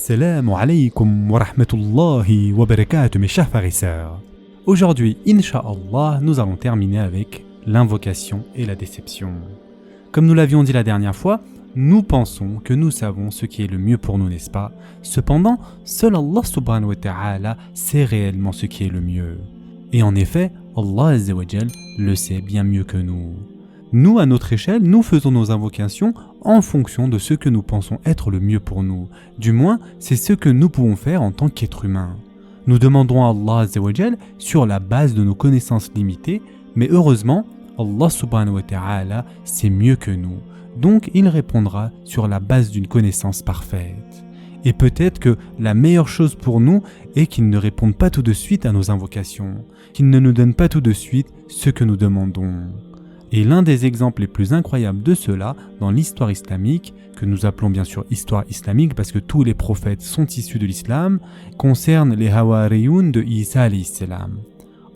Assalamu alaikum wa rahmatullahi wa barakatuh mes chers frères et sœurs. Aujourd'hui, Inch'Allah, nous allons terminer avec l'invocation et la déception. Comme nous l'avions dit la dernière fois, nous pensons que nous savons ce qui est le mieux pour nous, n'est-ce pas? Cependant, seul Allah subhanahu wa ta'ala sait réellement ce qui est le mieux. Et en effet, Allah Azza wa Jal le sait bien mieux que nous. Nous, à notre échelle, nous faisons nos invocations en fonction de ce que nous pensons être le mieux pour nous. Du moins, c'est ce que nous pouvons faire en tant qu'être humain. Nous demandons à Allah Azza wa Jal sur la base de nos connaissances limitées, mais heureusement, Allah subhanahu wa ta'ala sait mieux que nous. Donc, il répondra sur la base d'une connaissance parfaite. Et peut-être que la meilleure chose pour nous est qu'il ne réponde pas tout de suite à nos invocations, qu'il ne nous donne pas tout de suite ce que nous demandons. Et l'un des exemples les plus incroyables de cela dans l'histoire islamique, que nous appelons bien sûr histoire islamique parce que tous les prophètes sont issus de l'islam, concerne les Hawariyoun de Isa alayhi salam.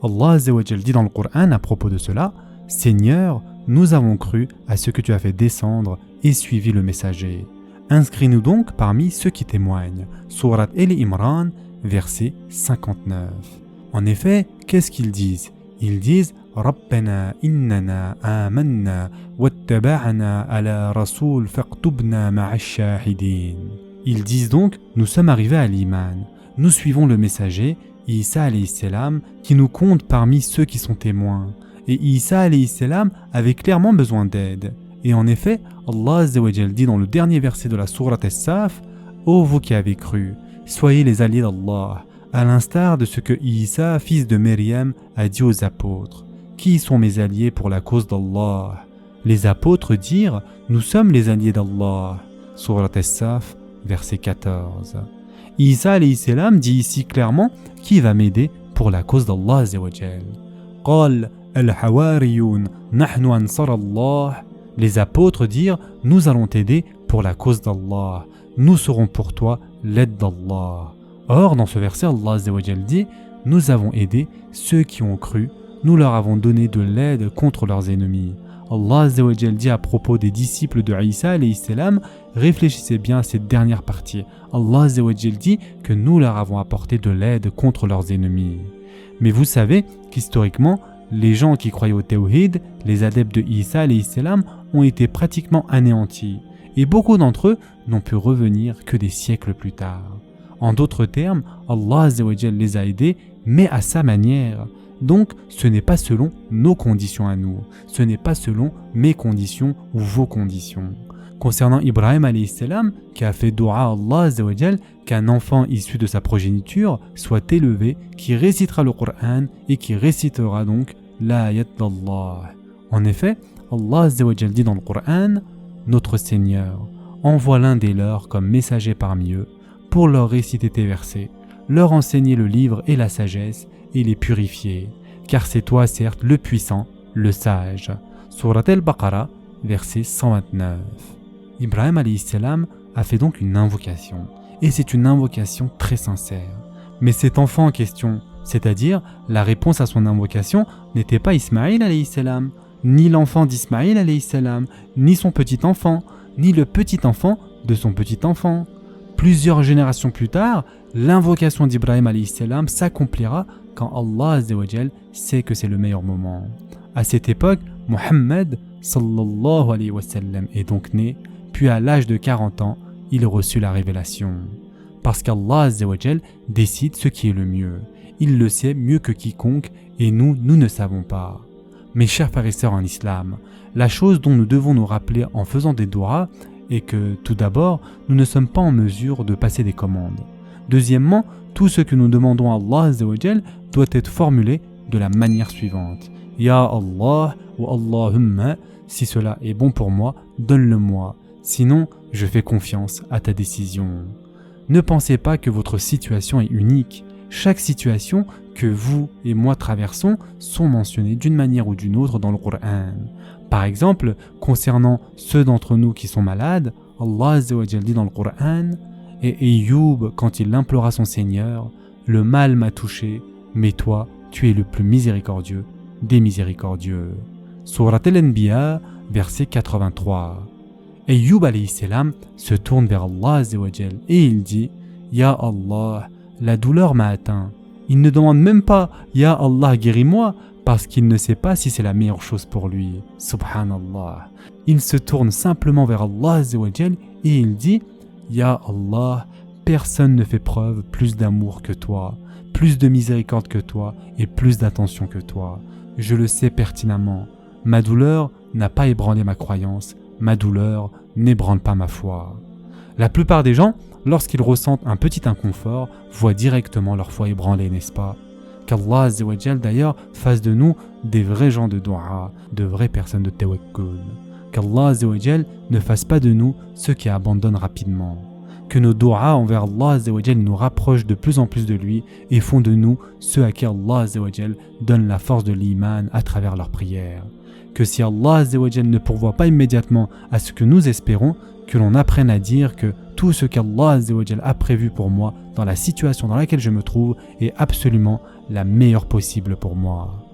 Allah Azza wa Jal dit dans le Coran à propos de cela: « Seigneur, nous avons cru à ce que tu as fait descendre et suivi le messager. Inscris-nous donc parmi ceux qui témoignent. » Surat Al-Imran, verset 59. En effet, qu'est-ce qu'ils disent? Ils disent: ربنا إننا آمنا واتبعنا على رسول فاكتبنا مع الشاهدين. Ils disent donc: nous sommes arrivés à l'iman, nous suivons le messager, Isa alayhi salam, qui nous compte parmi ceux qui sont témoins. Et Isa alayhi salam avait clairement besoin d'aide. Et en effet, Allah Azza wa Jal dit dans le dernier verset de la sourate As-Saf: ô vous qui avez cru, soyez les alliés d'Allah, à l'instar de ce que Isa, fils de Myriam, a dit aux apôtres. Qui sont mes alliés pour la cause d'Allah? Les apôtres dirent: nous sommes les alliés d'Allah. Sourate As-Saf, verset 14. Isa alayhi salam dit ici clairement: qui va m'aider pour la cause d'Allah Azza wa Jal? Qal al-Hawariyun nahnu ansar Allah. Les apôtres dirent: nous allons t'aider pour la cause d'Allah. Nous serons pour toi l'aide d'Allah. Or, dans ce verset, Allah Azza wa Jal dit: nous avons aidé ceux qui ont cru. Nous leur avons donné de l'aide contre leurs ennemis. Allah Azza wa Jal dit à propos des disciples de Isa alayhi salam: réfléchissez bien à cette dernière partie. Allah Azza wa Jal dit que nous leur avons apporté de l'aide contre leurs ennemis. Mais vous savez qu'historiquement, les gens qui croyaient au Tawhid, les adeptes de Isa alayhi salam, ont été pratiquement anéantis. Et beaucoup d'entre eux n'ont pu revenir que des siècles plus tard. En d'autres termes, Allah Azza wa Jal les a aidés, mais à sa manière. Donc, ce n'est pas selon nos conditions à nous, ce n'est pas selon mes conditions ou vos conditions. Concernant Ibrahim alayhi salam, qui a fait dua à Allah Azza wa Jal qu'un enfant issu de sa progéniture soit élevé, qui récitera le Coran et qui récitera donc l'ayat d'Allah. En effet, Allah Azza wa Jal dit dans le Coran: notre Seigneur envoie l'un des leurs comme messager parmi eux pour leur réciter tes versets, leur enseigner le livre et la sagesse et les purifier, car c'est toi certes le puissant, le sage. Surat Al-Baqarah, verset 129. Ibrahim alayhi salam a fait donc une invocation, et c'est une invocation très sincère. Mais cet enfant en question, c'est-à-dire la réponse à son invocation, n'était pas Ismaïl alayhi salam, ni l'enfant d'Ismaïl alayhi salam, ni son petit-enfant, ni le petit-enfant de son petit-enfant. Plusieurs générations plus tard, l'invocation d'Ibrahim alayhi salam s'accomplira quand Allah Azza wa Jal sait que c'est le meilleur moment. À cette époque, Muhammad sallallahu alayhi wa sallam est donc né, puis à l'âge de 40 ans, il reçut la révélation. Parce qu'Allah Azza wa Jal décide ce qui est le mieux. Il le sait mieux que quiconque et nous ne savons pas. Mes chers frères et sœurs en islam, la chose dont nous devons nous rappeler en faisant des doigts est que, tout d'abord, nous ne sommes pas en mesure de passer des commandes. Deuxièmement, tout ce que nous demandons à Allah Azza wa Jal doit être formulé de la manière suivante: Ya Allah ou Allahumma, si cela est bon pour moi, donne-le-moi, sinon je fais confiance à ta décision. Ne pensez pas que votre situation est unique. Chaque situation que vous et moi traversons sont mentionnées d'une manière ou d'une autre dans le Coran. Par exemple, concernant ceux d'entre nous qui sont malades, Allah Azza wa Jal dit dans le Coran: et Ayoub, quand il implora son Seigneur, le mal m'a touché, mais toi, tu es le plus miséricordieux des miséricordieux. Surat Al-Anbiya, verset 83. Ayoub alayhi salam se tourne vers Allah Azza wa Jal et il dit: Ya Allah, la douleur m'a atteint. Il ne demande même pas Ya Allah, guéris-moi, parce qu'il ne sait pas si c'est la meilleure chose pour lui. Subhanallah. Il se tourne simplement vers Allah Azza wa Jal et il dit Ya Allah, personne ne fait preuve plus d'amour que toi, plus de miséricorde que toi et plus d'attention que toi. Je le sais pertinemment. Ma douleur n'a pas ébranlé ma croyance, ma douleur n'ébranle pas ma foi. La plupart des gens, lorsqu'ils ressentent un petit inconfort, voient directement leur foi ébranlée, n'est-ce pas? Qu'Allah Azza wa Jal d'ailleurs fasse de nous des vrais gens de dua, de vraies personnes de tawakkul. Qu'Allah Azza wa Jal ne fasse pas de nous ceux qui abandonnent rapidement. Que nos du'as envers Allah Azza wa Jal nous rapprochent de plus en plus de lui et font de nous ceux à qui Allah Azza wa Jal donne la force de l'iman à travers leurs prières. Que si Allah Azza wa Jal ne pourvoit pas immédiatement à ce que nous espérons, que l'on apprenne à dire que tout ce qu'Allah Azza wa Jal a prévu pour moi dans la situation dans laquelle je me trouve est absolument la meilleure possible pour moi.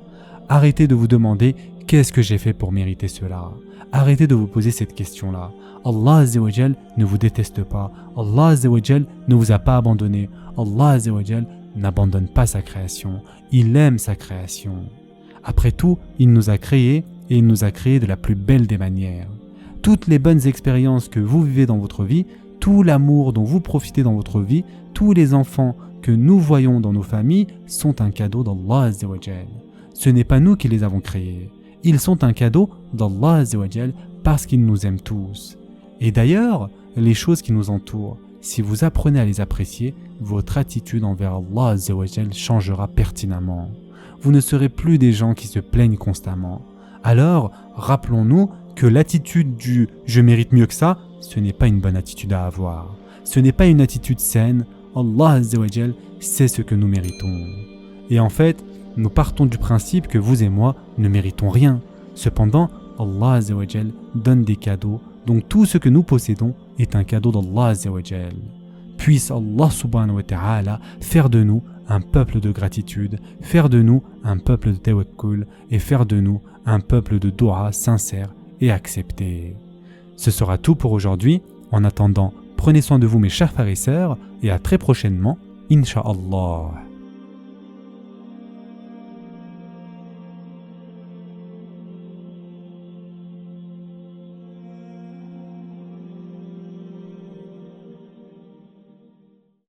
Arrêtez de vous demander qu'est-ce que j'ai fait pour mériter cela. Arrêtez de vous poser cette question-là. Allah Azza wa Jal ne vous déteste pas. Allah Azza wa Jal ne vous a pas abandonné. Allah Azza wa Jal n'abandonne pas sa création. Il aime sa création. Après tout, il nous a créés et il nous a créés de la plus belle des manières. Toutes les bonnes expériences que vous vivez dans votre vie, tout l'amour dont vous profitez dans votre vie, tous les enfants que nous voyons dans nos familles sont un cadeau d'Allah Azza wa Jal. Ce n'est pas nous qui les avons créés. Ils sont un cadeau d'Allah Azza wa Jal parce qu'il nous aime tous. Et d'ailleurs, les choses qui nous entourent, si vous apprenez à les apprécier, votre attitude envers Allah Azza wa Jal changera pertinemment. Vous ne serez plus des gens qui se plaignent constamment. Alors, rappelons-nous que l'attitude du « je mérite mieux que ça », ce n'est pas une bonne attitude à avoir. Ce n'est pas une attitude saine. Allah Azza wa Jal sait ce que nous méritons. Et en fait, nous partons du principe que vous et moi ne méritons rien. Cependant, Allah Azza wa Jal donne des cadeaux, donc tout ce que nous possédons est un cadeau d'Allah Azza wa Jal. Puisse Allah subhanahu wa ta'ala faire de nous un peuple de gratitude, faire de nous un peuple de tawakkul et faire de nous un peuple de dua sincère et accepté. Ce sera tout pour aujourd'hui. En attendant, prenez soin de vous mes chers frères et sœurs et à très prochainement, Inch'Allah.